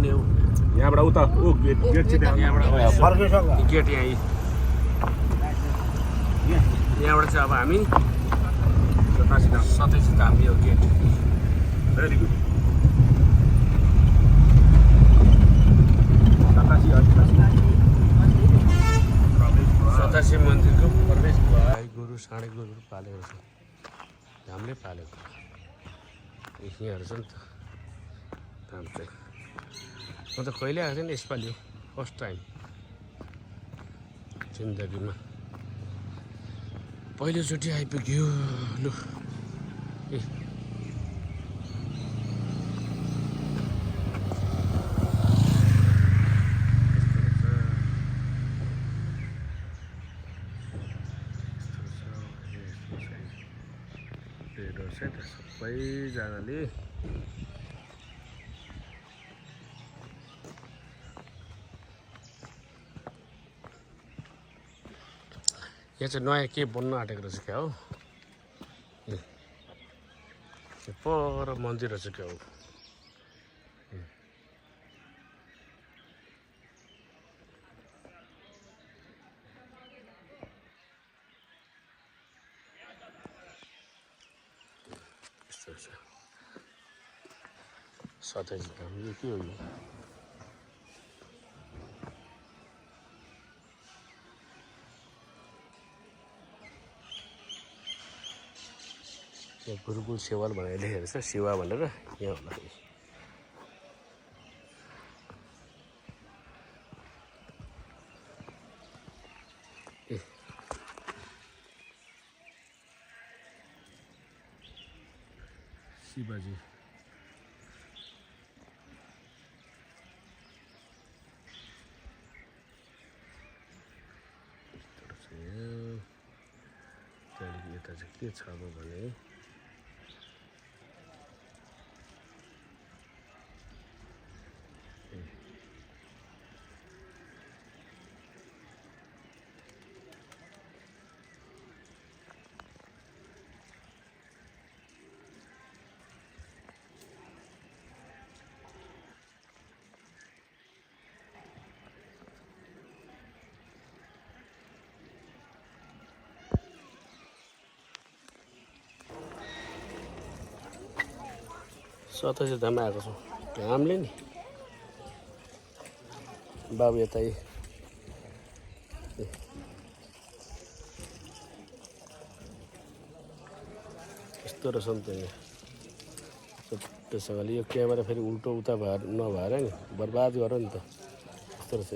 आउने हो यहाँबाट उता गेट चाहिँ यहाँबाट गेट यहाँबाट चाहिँ अब हामी 27 धाम यो गेट भेरी गुड 87 मन्दिरको प्रवेश भाइ गुरु साँडे गुरु पालेको छ हामीले पालेको यहीँहरू छ नि त धाम चाहिँ म त कहिले आएको थिएँ नि यसपालि हो फर्स्ट टाइम जिन्दगीमा पहिलोचोटि आइपुग्यो लु ए सबैजनाले यहाँ चाहिँ नयाँ के बन्नु आँटेको रहेछ क्या हो पर मन्दिर रहेछ क्या हो यस्तो छ 27 धाम यो के हो यो गुरुकुल सेवाल भनेर लेखेको छ सेवा भनेर यहाँ होला ए शिवजी त्यहाँदेखि यता चाहिँ के छ भने सतासी धाम आएको छौँ घामले नि बाबु यता यस्तो रहेछ नि त यहाँ त्यससँगले यो क्यामेरा फेरि उल्टो उता भएर नभएर नि बर्बाद गर नि त यस्तो रहेछ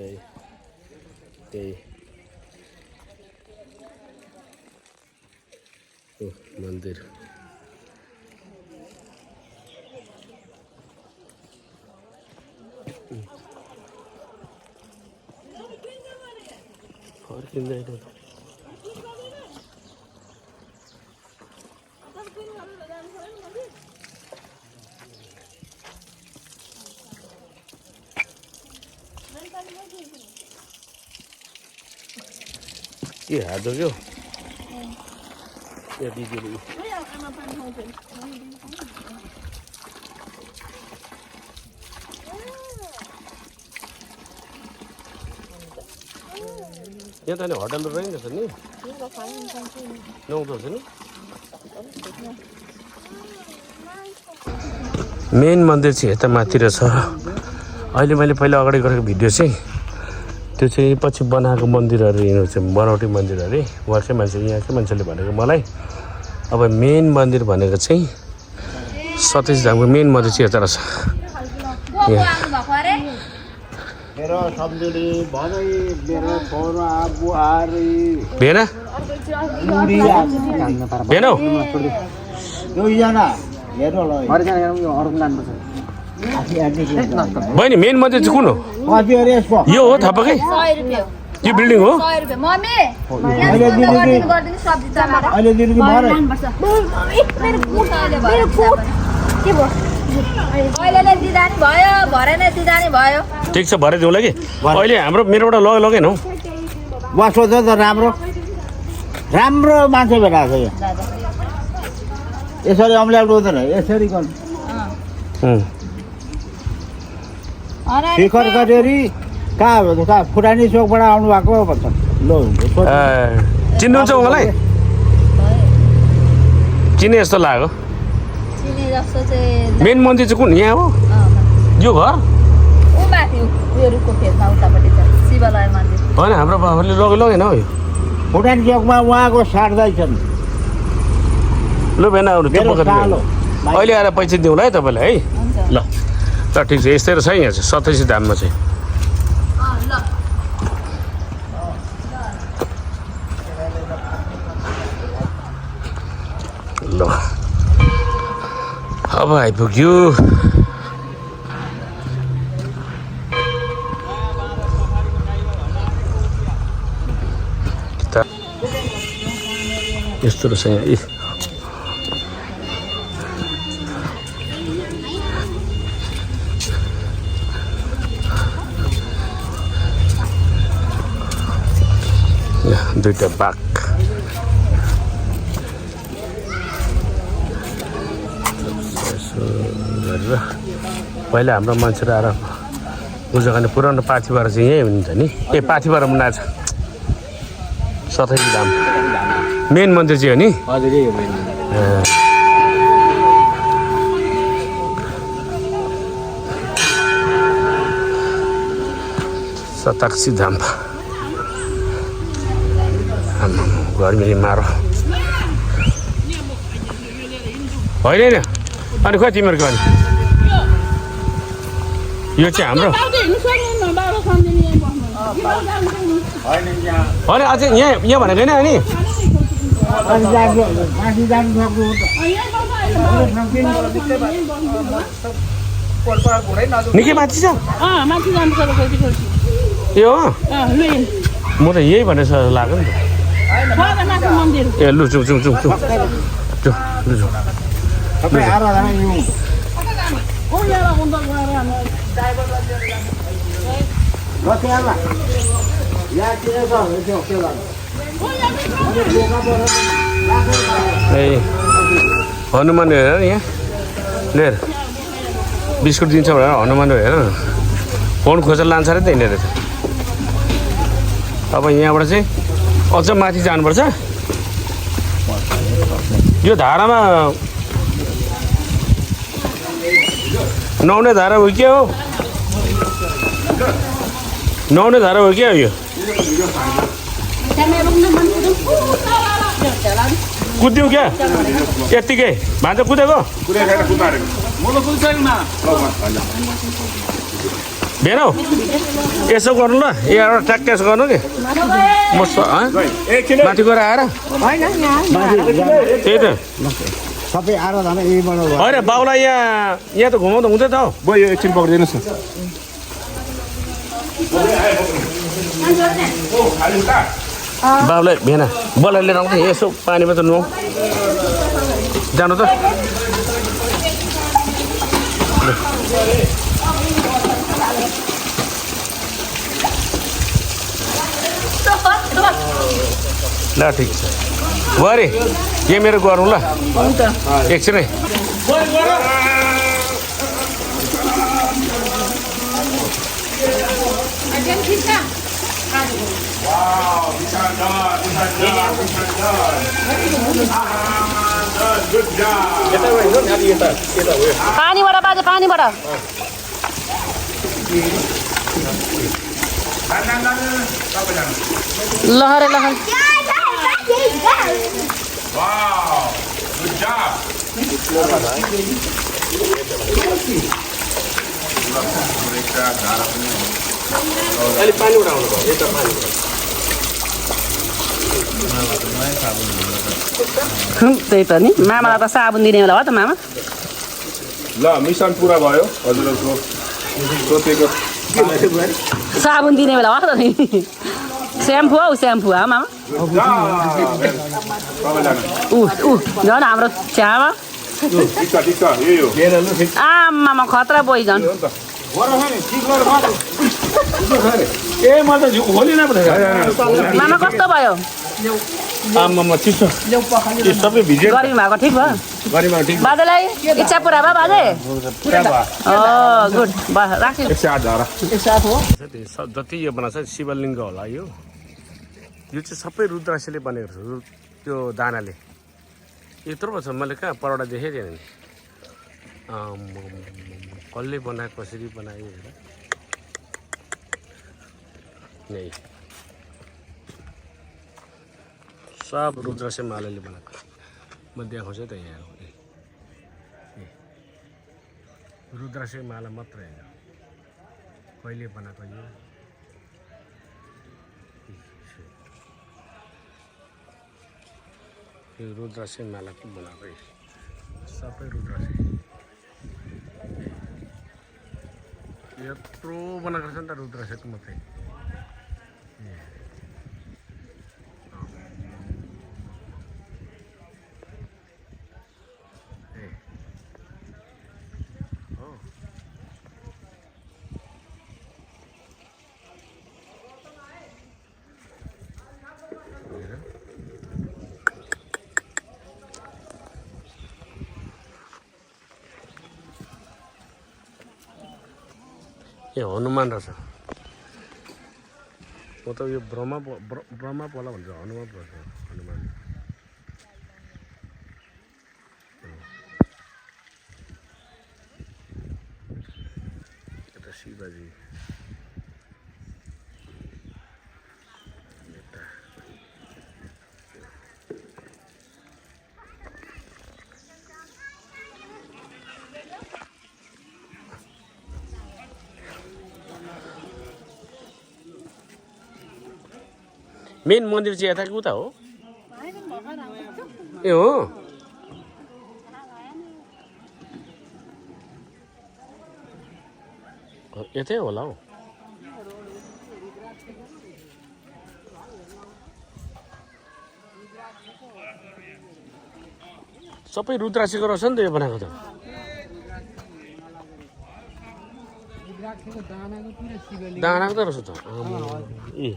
त्यही मन्दिर फर्किँदैन के हात धोक्यो या दिदीले यहाँ त नि होटलहरू रहेछ नि नुहाउँदो रहेछ नि मेन मन्दिर चाहिँ यता माथि रहेछ अहिले मैले पहिला अगाडि गरेको भिडियो चाहिँ त्यो चाहिँ पछि बनाएको मन्दिरहरू यिनीहरू चाहिँ बनावटी मन्दिर अरे उहाँकै मान्छे यहाँकै मान्छेले भनेको मलाई अब मेन मन्दिर भनेको चाहिँ 27 धामको मेन मन्दिर चाहिँ यता रहेछ मेरो सम्झुली भदै मेरो छोरा बुहारी भेना भेनौ दुईजना हेर्नु ल बहिनी मेन मन्दिर चाहिँ कुन हो यो हो थापाकै यो बिल्डिङ हो ठिक छ भरे दिउँला कि अहिले हाम्रो मेरोबाट लगेन हौ वा सोच त राम्रो राम्रो मान्छे भेटाएको छ यो यसरी अम्ल्याउनु हुँदैन यसरी गर्नु शिखर गडेरी कहाँ फुटानी चोकबाट आउनु भएको भन्छ ल चिन्नुहुन्छ मलाई चिने जस्तो लाग्यो मेन मन्दिर चाहिँ कुन यहाँ हो यो घर होइन हाम्रो बाबाले लगेन हौ यो फुटानी चोकमा उहाँको साट्दैछन् ल भेना आउनु त्यो पक्का अहिले आएर पैसा दिउँला है तपाईँलाई है ल ल ठिक छ यस्तै रहेछ है यहाँ चाहिँ 27 धाममा चाहिँ ल अब आइपुग्यो यस्तो रहेछ यहाँ दुईटा बाघ पहिला हाम्रो मान्छेहरू आएर पूजा गर्ने पुरानो पाथिभरा चाहिँ यहीँ हुन्छ नि ए पाथिभरा मुना छ 27 धाम मेन मन्दिर चाहिँ हो नि सताक्षी धाम गर्मीले मारो होइन अनि खोइ तिमीहरूको अनि यो चाहिँ हाम्रो होइन अझै यहाँ भनेको होइन अनि निकै माथि छ यो हो म त यही भने जस्तो लाग्यो नि त ए लु जाउँ जाउँ जाउँ जाउँ लु जाउँ ए हनुमान हेर यहाँ लिएर बिस्कुट दिन्छ भनेर हनुमान हेर फोन खोजेर लान्छ अरे त हिँडेर अब यहाँबाट चाहिँ अझ माथि जानुपर्छ यो धारामा नुहाउने धारा हो क्या हो नुहाउने धारा हो क्या यो कुद्यौँ क्या यत्तिकै भान्जा कुदेको भेन हौ यसो गर्नु ल यहाँ ट्याक्क यसो गर्नु कि म माथि गएर आएर त्यही त सबै आराधना यहीबाट होइन बाउलाई यहाँ त घुमाउँदा हुँदै त हौ भयो एकछिन पक्रिदिनुहोस् न बाउलाई भेना बोलाएर लिएर आउँछ यसो पानीमा त नुहाउँ जानु त ल ठिक छ गरे के मेरो गरौँ ल एकछिनै पानीबाट बाजे पानीबाट लहरे लहर अहिले पानीबाट आउनु भयो यता पानीबाट त्यही त नि मामालाई त साबुन दिने बेला हो त मामा ल मिसन पुरा भयो हजुरहरूको सोचेको साबुन दिने बेला हो त नि स्याम्पू हौ स्याम्पू हो मामा झन् हाम्रो छ्यामा आमामा खतरा बोइ झन् ए म त होली नै मामा कस्तो भयो आमामा चिसो सबै भिज्यो गर्मी भएको ठिक भयो गरिमा ठिक बाजेलाई इच्छा पुरा भयो बाजे पुरा भयो गुड राख्यो 108 धारा जति यो बनाएको छ शिवलिङ्ग होला यो चाहिँ सबै रुद्राक्षले बनेको छ त्यो दानाले यत्रो छ मैले कहाँ परवटा देखेँ थिएन नि कसले बनायो कसरी बनायो यही सब रुद्राक्ष मालाले बनाएको म देखाउँछु त यहाँ रुद्राक्ष माला मात्र होइन कहिले बनाएको यो रुद्राक्ष मालाको बनाएको सबै रुद्राक्ष यत्रो बनाएको छ नि त रुद्राक्षको मात्रै ए हनुमान रहेछ म त यो ब्रह्मा पोला भन्छ हनुमान पर्छ हनुमान यता शिवजी मेन मन्दिर चाहिँ यता कि उता हो ए हो यतै होला हौ सबै रुद्राक्षको रहेछ नि त यो बनाएको त दानाको त रहेछ त ए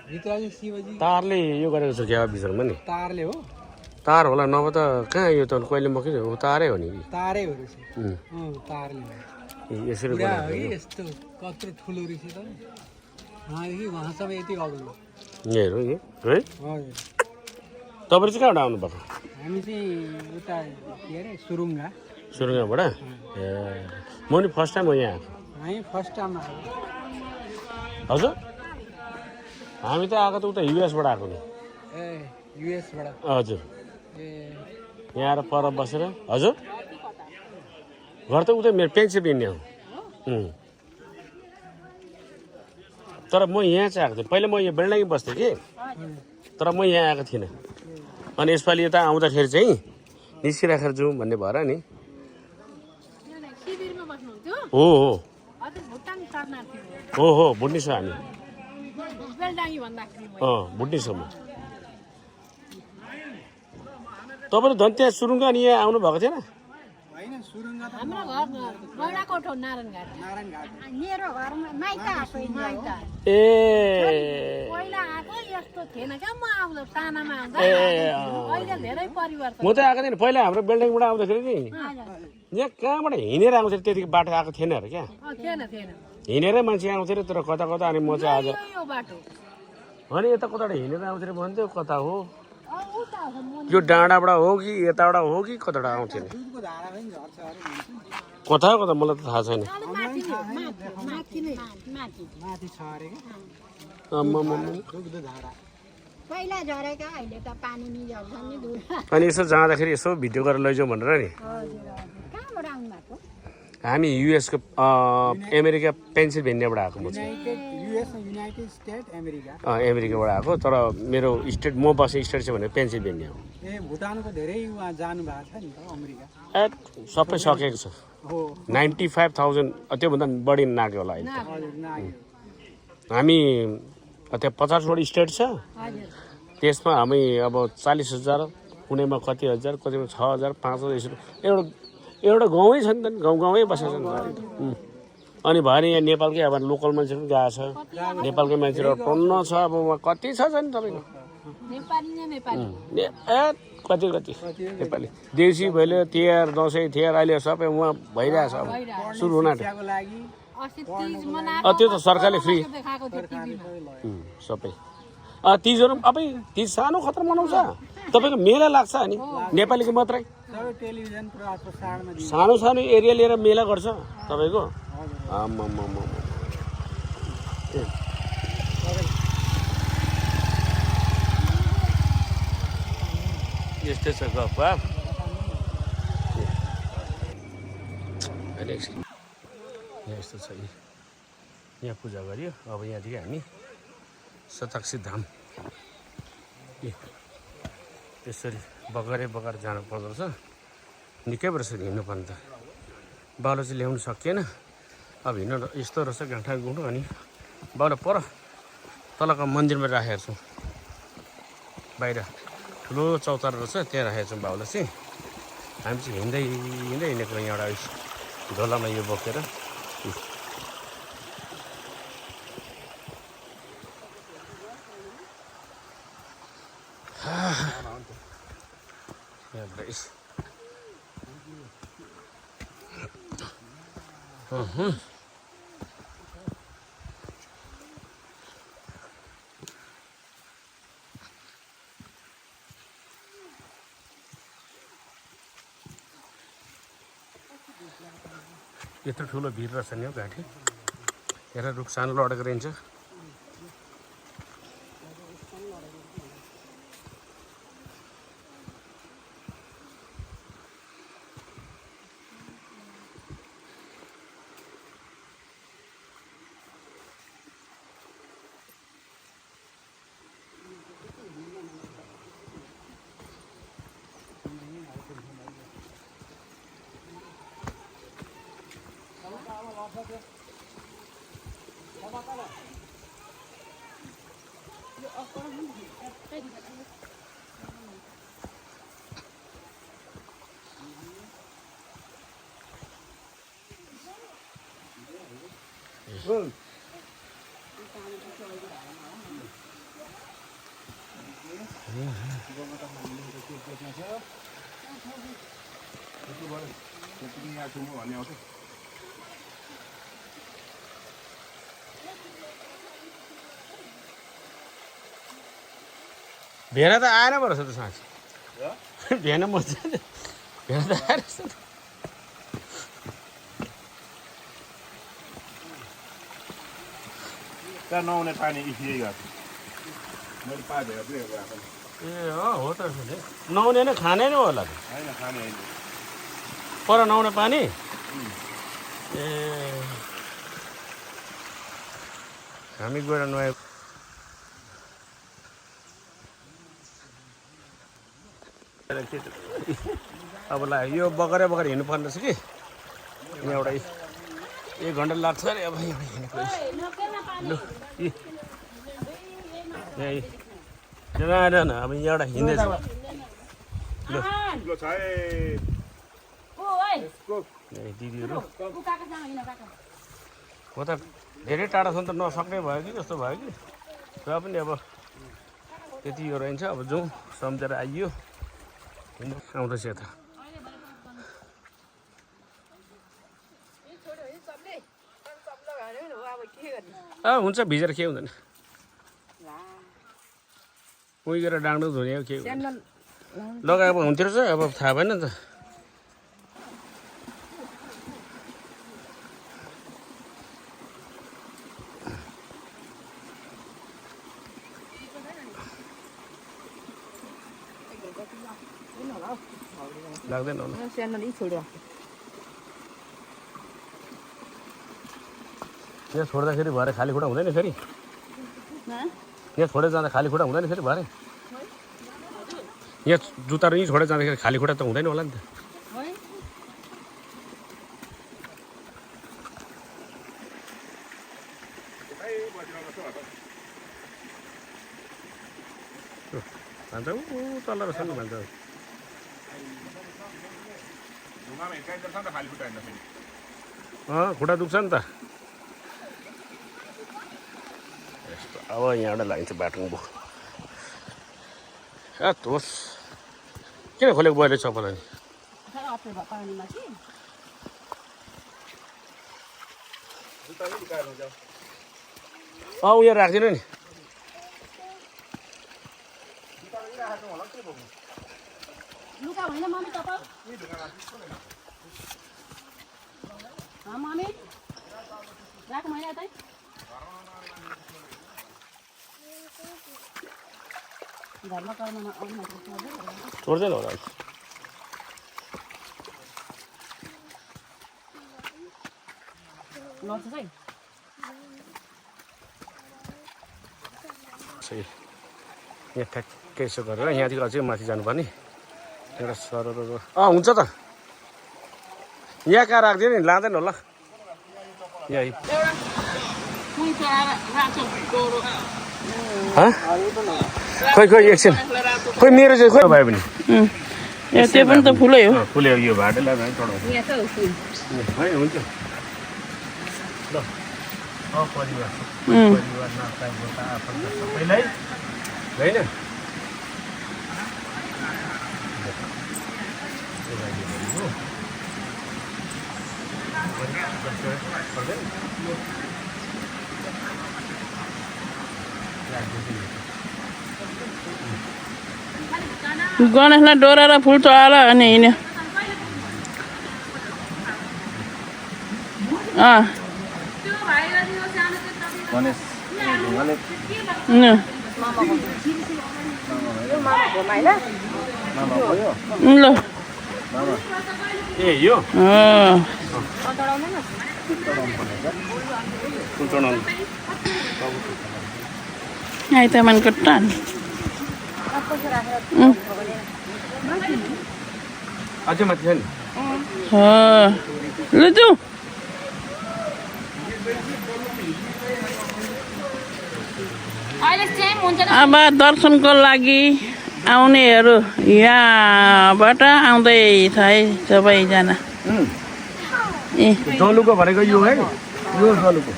तारले यो गरेको छ क्या बिचमा नि तारले हो तार होला नभए त कहाँ यो त कहिले मकै हो तारै हो नि तारै हो रहेछ तारले यसरी यस्तो कत्रो ठुलो रहेछ त वहाँदेखि वहाँसम्म यति अग्लो यही हो है हजुर तपाईँ चाहिँ कहाँबाट आउनुभएको हामी चाहिँ उता के अरे सुरुङ्गाबाट ए म नि फर्स्ट टाइम हो यहाँ आएको हामी फर्स्ट टाइम हजुर हामी त आएको त उता युएसबाट आएको नि ए युएसबाट हजुर ए यहाँ आएर पर बसेर हजुर घर त उता मेरो पेन्सिल्भेनिया हो तर म यहाँ चाहिँ आएको थिएँ पहिला म यो बेलडाङ्गी बस्थेँ कि तर म यहाँ आएको थिइनँ अनि यसपालि यता आउँदाखेरि चाहिँ निस्किराखेर जाउँ भन्ने भएर नि हो भुट्नी छ हामी भुट्नी छौँ तपाईँ त झन् त्यहाँ सुरुङ्गा अनि यहाँ आउनु भएको थिएन हाम्रो घर गैडाकोट हो नारायणघाट मेरो घरमा माइता आएको ए पहिला आएको यस्तो थिएन क्या म आउँदा सानामा आउँदा अहिले धेरै परिवर्तन म त आएको थिएन पहिला हाम्रो बिल्डिङबाट आउँदाखेरि नि यहाँ कहाँबाट हिँडेर आउँथ्यो त्यतिको बाटो आएको थिएन अरे क्या थिएन हिँडेरै मान्छे आउँथ्यो तर कता कता अनि म चाहिँ आज यो बाटो अनि यता कताबाट हिँडेर आउँथ्यो भन्थ्यो कता हो यो डाँडाबाट हो कि यताबाट हो कि कताबाट आउँथ्यो नि कता कता मलाई त थाहा छैन पहिला झरेका अहिले त पानी नि झर्छ नि अनि यसो जाँदाखेरि यसो भिडियो गरेर लैजाउँ भनेर नि कहाँबाट आउनु भएको हामी युएसको अमेरिका पेन्सिल्भेनियाबाट आएको म चाहिँ युनाइटेड स्टेट अमेरिका अमेरिकाबाट आएको तर मेरो स्टेट म बस्ने स्टेट चाहिँ भने पेन्सिल्भेनिया हो ए भुटानको धेरै उहाँ जानु भएको छ नि त अमेरिका सबै सकेको छ हो 95,000 त्योभन्दा बढी नाग्यो होला अहिले हामी त्यहाँ 50वटा स्टेट छ त्यसमा हामी अब 40,000 कुनैमा कति हजार कतिमा 6,000 5,000 यसरी एउटा गाउँै छ नि त गाउँै बसेको छ नि अनि भएन यहाँ नेपालकै अब लोकल मान्छे पनि गएको छ नेपालकै मान्छेहरू टन्न छ अब कति छ नि तपाईँको नेपाली नै नेपाली कति नेपाली देउसी भैलो तिहार दसैँ तिहार अहिले सबै उहाँ भइरहेछ अब सुरु हुन आँट्यो अस्ति तीज मनाएको त्यो त सरकारले फ्री देखाएको थियो टिभीमा सबै तिजहरू अब तिज सानो खतरा मनाउँछ तपाईँको मेला लाग्छ नि नेपालीको मात्रै सानो सानो एरिया लिएर मेला गर्छ तपाईँको यस्तै छ गफ यहाँ यस्तो छ यहाँ पूजा गरियो अब यहाँदेखि हामी शताक्षी धाम त्यसरी बगरे जानु पर्दो रहेछ निकै वर्ष हिँड्नुपर्ने त बाउले चाहिँ ल्याउनु सकिएन अब हिँड्नु यस्तो रहेछ गाँठा गुँडो अनि बाउले पर तलको मन्दिरमा राखेको छौँ बाहिर ठुलो चौतारा रहेछ त्यहाँ राखेको छौँ बाउलाई चाहिँ हामी चाहिँ हिँड्दै हिँडेको यहाँबाट झोलामा यो बोकेर यत्रो ठुलो भिड रहेछ नि हौ घाँटी हेर रुख सानो लडेको रहन्छ भेना त आएन पो रहेछ त साँच्ची भेना मजा भेना त आएर त्यहाँ नआउने पानी इफिए गएको मैले पाएको ए हो त नुहाउने नै खाने नै होला त होइन खाने होइन पर नुहाउने पानी ए हामी गएर नुहायो अब ला यो बगरे हिँड्नु पर्ने रहेछ कि यहाँबाट 1 घन्टा लाग्छ अरे अब हिँडेको लु न अब यहाँबाट हिँड्दैछ लु दिदीहरू हो त धेरै टाढासम्म त नसक्ने भयो कि जस्तो भयो कि र पनि अब त्यति यो रहन्छ अब जाउँ सम्झेर आइयो आउँदैछ यता हुन्छ भिजेर के हुँदैन उही गएर डाँडो धुने हो के लगाएको हुन्थ्यो रहेछ अब थाहा भएन नि त लाग्दैन होला यहाँ छोड्दाखेरि भरे खाली खुट्टा हुँदैन फेरि यहाँ छोडेर जाँदा खाली खुट्टा हुँदैन फेरि भरे यहाँ जुत्ता यहीँ छोडेर जाँदाखेरि खाली खुट्टा त हुँदैन होला नि त भन्छ ऊ तल रहेछ नि भन्छ खुट्टा दुख्छ नि त अब यहाँबाट लाग्छ बाटो ए तोस किन खोलेको बहिले चप्पल नि पानीमा कि उयो राखिदिनु नि लुगा होइन मम्मी चप्पल मम्मी राख मैले यतै घरमा कर्ममा आउनु छोड्दैन होला लड्छ है सही यहाँ ठ्याक्कै यसो गरेर यहाँदेखि अझै माथि जानुपर्ने एउटा सरर हुन्छ त यहाँ कहाँ राखिदियो नि लाँदैन होला यहीँ खोइ एकछिन खोइ मेरो चाहिँ खोइ भयो भने त्यो पनि त फुलै हो फुल्यो यो भाटेलाई चढाउँछ है हुन्छ ल परिवार परिवार नाता गोता आफन्त सबैलाई होइन गणेशलाई डोरा र फुल चढाएर अनि हिँड्यो ल ए यो आइतमानको टान अझै माथि छ नि ल जाऊ अब दर्शनको लागि आउनेहरू यहाँबाट आउँदैछ है सबैजना ए जलुको भनेको यो है यो जलुको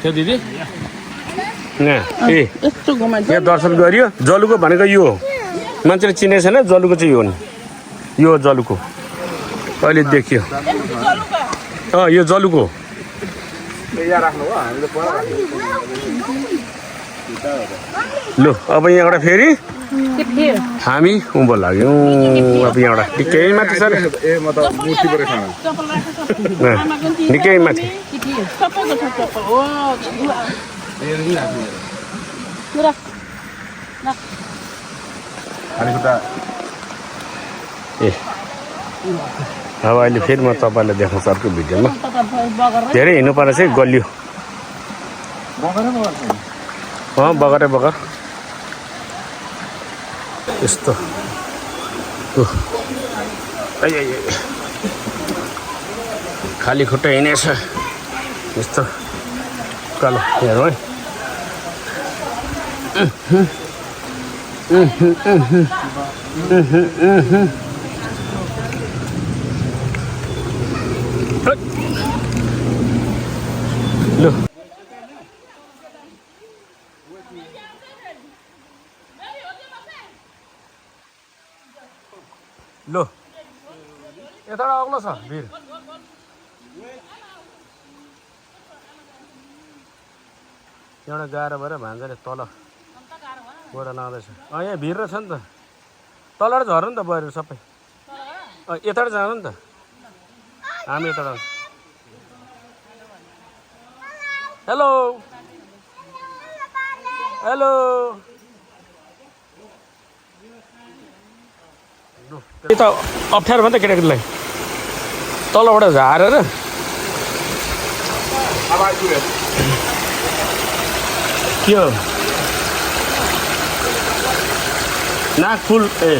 त्यो दिदी यस्तो घुमाइ यहाँ दर्शन गरियो जलुको भनेको यो हो मान्छेले चिनेको छैन जलुको चाहिँ यो हो नि यो जलुको अहिले देखियो यो जलुको लु अब यहाँबाट फेरि हामी उँभो लाग्यौँ अब यहाँबाट निकै माथि सर निकै माथि ए अब अहिले फेरि म तपाईँलाई देखाउँछु अर्को भिडियोमा धेरै हिँड्नु पर्ने चाहिँ गलियो बगरै बगर यस्तो खाली खुट्टा हिँडेछ यस्तो कालो हेरौँ है लु लो यताबाट अग्लो छ भिर एउटा गाह्रो भएर भान्जाले तल गएर लाँदैछ यहाँ भिर छ नि त तलबाट झर्नु नि त बहिर सबै यताबाट जानु नि त हामी यताबाट हेलो हेलो यो त अप्ठ्यारो भयो नि त केटाकेटीलाई तलबाट झारेर के हो नागफुल ए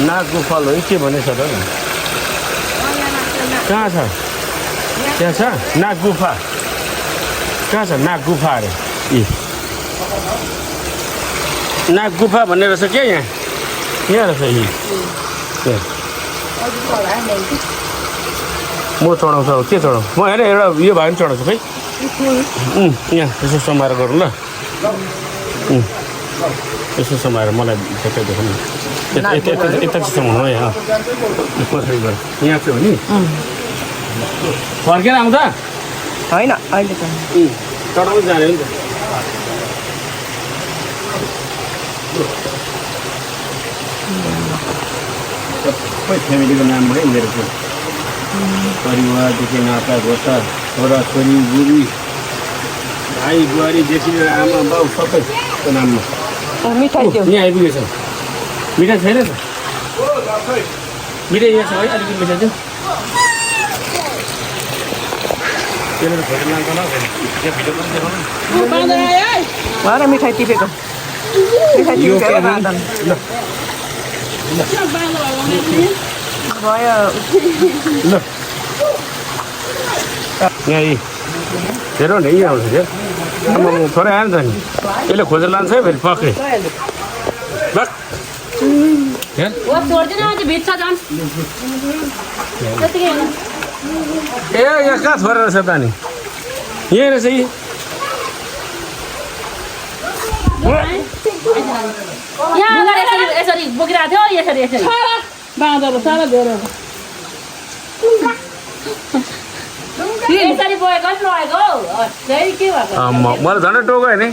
नागको फल हो के भनेछ त कहाँ छ त्यहाँ छ नाग गुफा कहाँ छ नाग गुफा अरे नाग गुफा भन्ने रहेछ क्या यहाँ रहेछ म चढाउँछु अब के चढाउँ म हेर एउटा यो भयो भने चढाउँछु खै यहाँ यसो समाएर गरौँ ल यसो समाएर मलाई ठ्याक्कै देखाउनु यता चाहिँ समाउनु है कसरी गर यहाँ चाहिँ हो नि फर्केर आउँछ होइन अहिले त चढाउनु जाने हो नि त सबै फ्यामिलीको नामबाटै मेरो चाहिँ परिवारदेखि नाता गोता छोरा छोरी बुढी भाइ बुहारीदेखि लिएर आमा बाउ सबैको नाममा मिठाई त्यो यहाँ आइपुगेछ मिठाई छैन त मिठाई यहाँ छ है अलिकति मिठाई चाहिँ त्यसले फोटो लान्छ होला भिडियो पनि देखाउनु मिठाई टिपेको भयो ल यहाँ हेर न यहीँ आउँछ क्या छोरा आयो नि त नि यसले खोजेर लान्छ है फेरि पक्कै ए यहाँ कहाँ छोरा रहेछ त नि यहीँ रहेछ यी यहाँ यसरी बोकिरहेको थियो यसरी यसरी सारा धेरै यसरी बोकेको नि लगेको फेरि के भएको मलाई झन्डै टोको होइन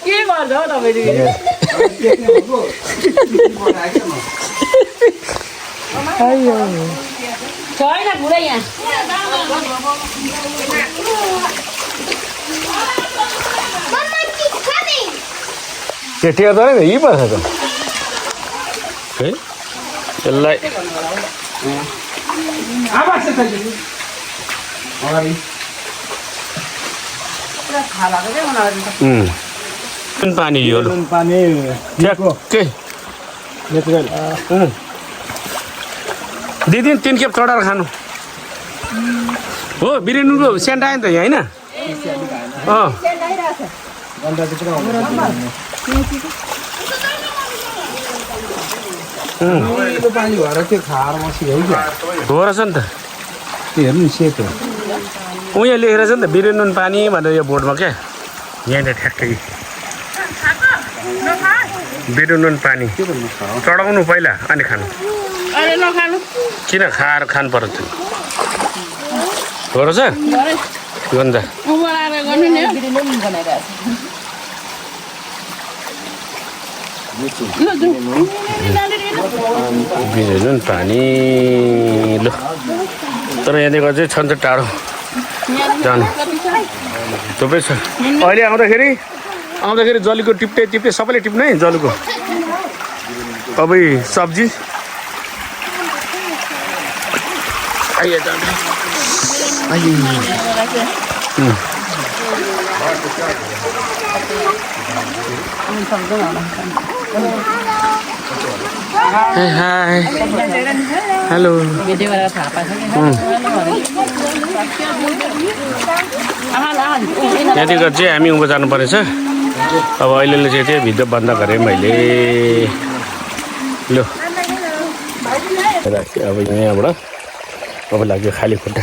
के गर्छ हौ तपाईँले छैन पुरै यहाँ के टेर्दैन नि यही पर्छ त है यसलाई पानी यो के दिदी 3 खेप चढाएर खानु हो बिरेनुको सेन्ट आयो नि त यहाँ होइन पानी भएर त्यो खाएर बसेको हो क्या हो रहेछ नि त त्यो हेर्नु सेतो उहाँ लेखेर छ नि त बिरेनुन पानी भनेर यो बोर्डमा क्या यहाँनिर ठ्याक्कै बिरेनुन पानी चढाउनु पहिला अनि खानु किन खाएर खानु पर्यो त्यो हो रहेछ गन्दा बिरेनुन पानी ल तर यहाँदेखि चाहिँ छ नि त टाढो जानु थुप्रै छ अहिले आउँदाखेरि जलीको टिप्टे सबैले टिप्नु है जलुको अब सब्जी हाई हेलो त्यहाँदेखि चाहिँ हामी उँभो जानुपर्नेछ अब अहिले चाहिँ त्यही भिडियो बन्द गरेँ मैले ल राखेँ अब यहाँबाट अब लाग्यो खाली खुट्टा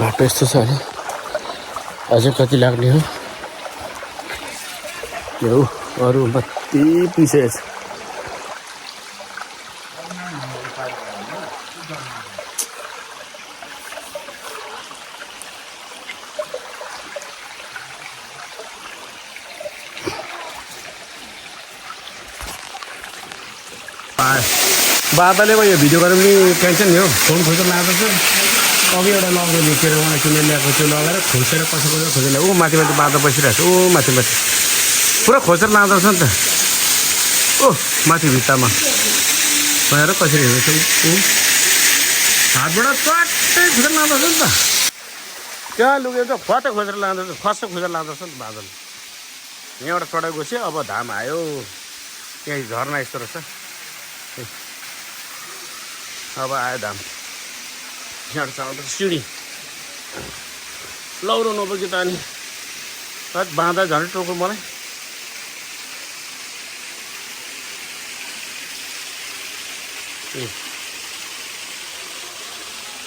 बाटो यस्तो छ अरे अझै कति लाग्ने हो यो अरू बत्ती पिसेको छ बाबाले यो भिडियो गरेर पनि टेन्सन नि हो फोन खोजेर लाँदैछ अघि एउटा लगाएर निस्केर उहाँ किनेर ल्याएको त्यो लगाएर खोसेर खोजेर ऊ माथि बाँधा बसिरहेको छ ऊ माथि पुरा खोसेर लाँदो रहेछ नि त ओ माथि भित्तामा भएर कसरी हेर्छ ऊ हातबाट चट्टै खोजेर लाँदो रहेछ नि त त्यहाँ लुगेर त फट खोजेर लाँदो रहेछ खस्स खोजेर लाँदो रहेछ नि त बादल यहाँबाट चढाइ गएपछि अब धाम आयो त्यहाँ झर्ना यस्तो रहेछ अब आयो धाम यहाँबाट चढ्दा सिँढी लौरो नबोकी त अनि बाँधा झन् टोक्यो मलाई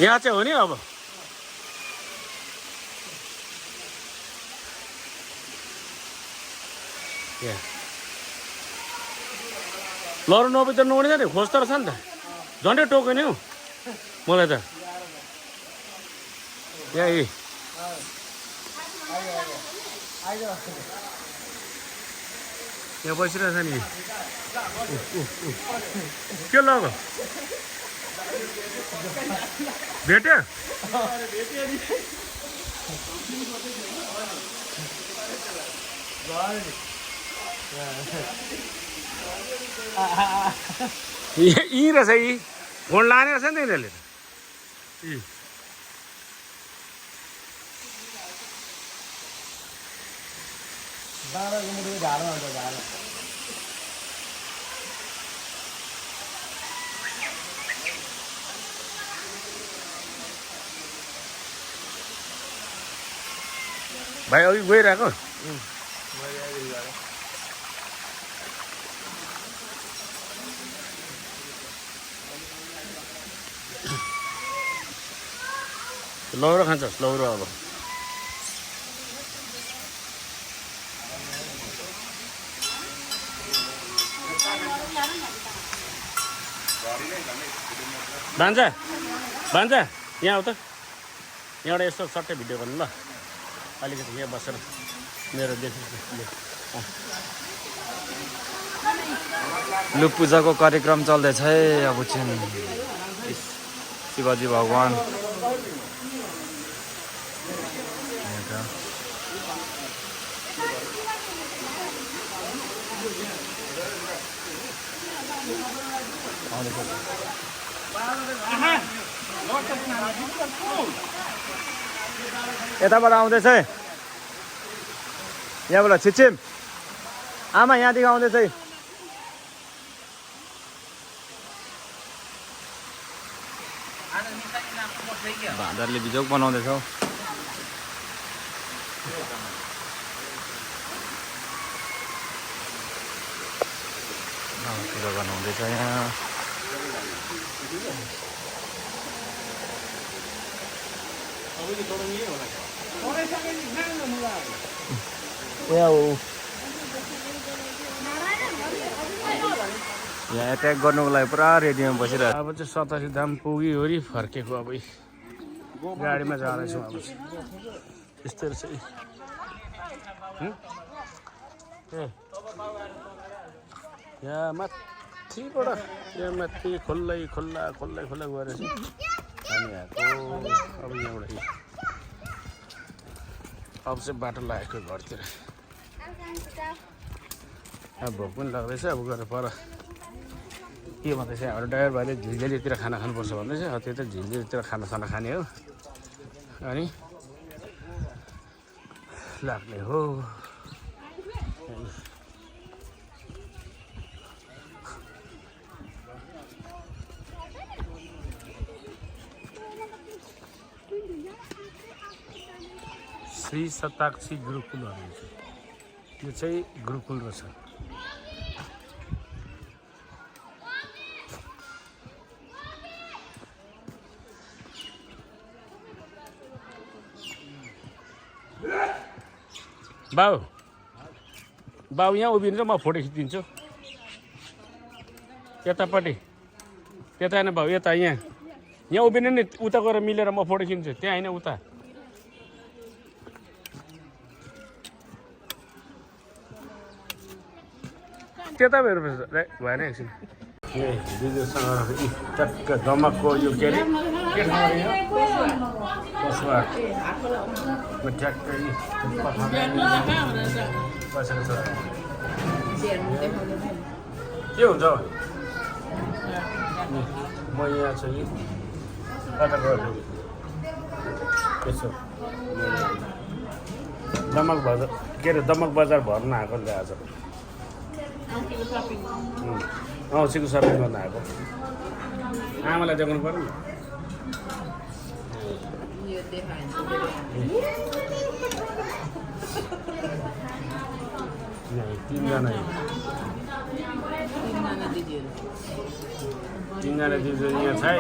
यहाँ चाहिँ हो नि अब यहाँ लौरो नबोकी त नउड्छ नि खोज त छ नि त झन्डै टोक्यो नि हौ मलाई त यहाँ यहाँ बसिरहेछ नि के लग्यो भेट्यो यहीँ रहेछ यी फोन लाने रहेछ नि त यिनीहरूले त भाइ अघि गइरहेको लौरो खान्छस् लौरो अब भान्जा भान्जा यहाँ आऊ त यहाँबाट यस्तो सट्टै भिडियो गर्नु ल अलिकति यहाँ बसेर मेरो लु पूजाको कार्यक्रम चल्दैछ है अब चाहिँ शिवजी भगवान् यताबाट आउँदैछ है यहाँबाट छिचिम आमा यहाँदेखि आउँदैछ है भाँदरले बिजोग बनाउँदैछौ पूजा बनाउँदैछ यहाँ यहाँ एट्याक गर्नुको लागि पुरा रेडीमा बसिरहेको अब चाहिँ 87 धाम पुगिवरी फर्केको अब गाडीमा जाँदैछौँ अब चाहिँ यस्तै रहेछ यहाँ माथिबाट यहाँ माथि खोल्लै खोल्ला गएर चाहिँ हामी आएको अब यहाँबाट अब चाहिँ बाटो लागेको घरतिर अब भोक पनि लाग्दैछ अब गएर पर के भन्दैछ हाम्रो ड्राइभर भाइले झिलझेलीतिर खाना खानुपर्छ भन्दैछ त्यो त झिलझेलीतिर खानासाना खाने हो अनि लाग्ने हो श्री शताक्षी गुरुकुलहरू यो चाहिँ गुरुकुल रहेछ बाउ यहाँ उभिन्छ म फोटो खिचिदिन्छु यतापट्टि त्यता होइन बाउ यता यहाँ उभिनु नि उता गएर मिलेर म फोटो खिच्छु त्यहाँ होइन उता त्यता भएन एकछिन दिदीसँग ट्याक्क दमकको यो के अरे के ठ्याक्कै बसेको छ के हुन्छ म यहाँ चाहिँ कता गयो यसो दमक बजार के अरे दमक बजार भर्न आएको नि आज औँसीको सपिङ गर्न आएको आमालाई देखाउनु पऱ्यो नि तिनजना दिदी यहाँ छ है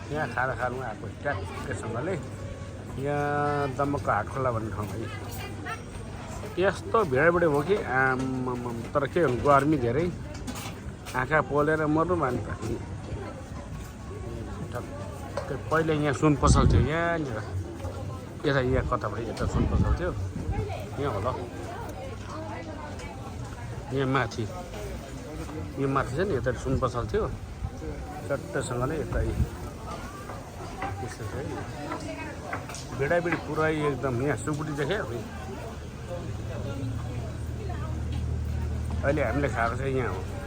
यहाँ खाना खानु आएको ट्याक्कैसँगले यहाँ दम्मकको हाटखोला भन्ने ठाउँमा यस्तो भिडभिड हो कि आम्माम तर के भन्नु गर्मी धेरै आँखा पोलेर मर्नु मान्नु टक्कै पहिले यहाँ सुन पसल थियो यहाँनिर यता यहाँ कता भयो यता सुन पसल थियो यहाँ होला यहाँ माथि यो माथि छ नि यता सुन पसल थियो चट्टसँगले यता त्यस्तो छ है भिडाभिडी पुरै एकदम यहाँ सुकुटी देख्यो अहिले हामीले खाएको चाहिँ यहाँ हो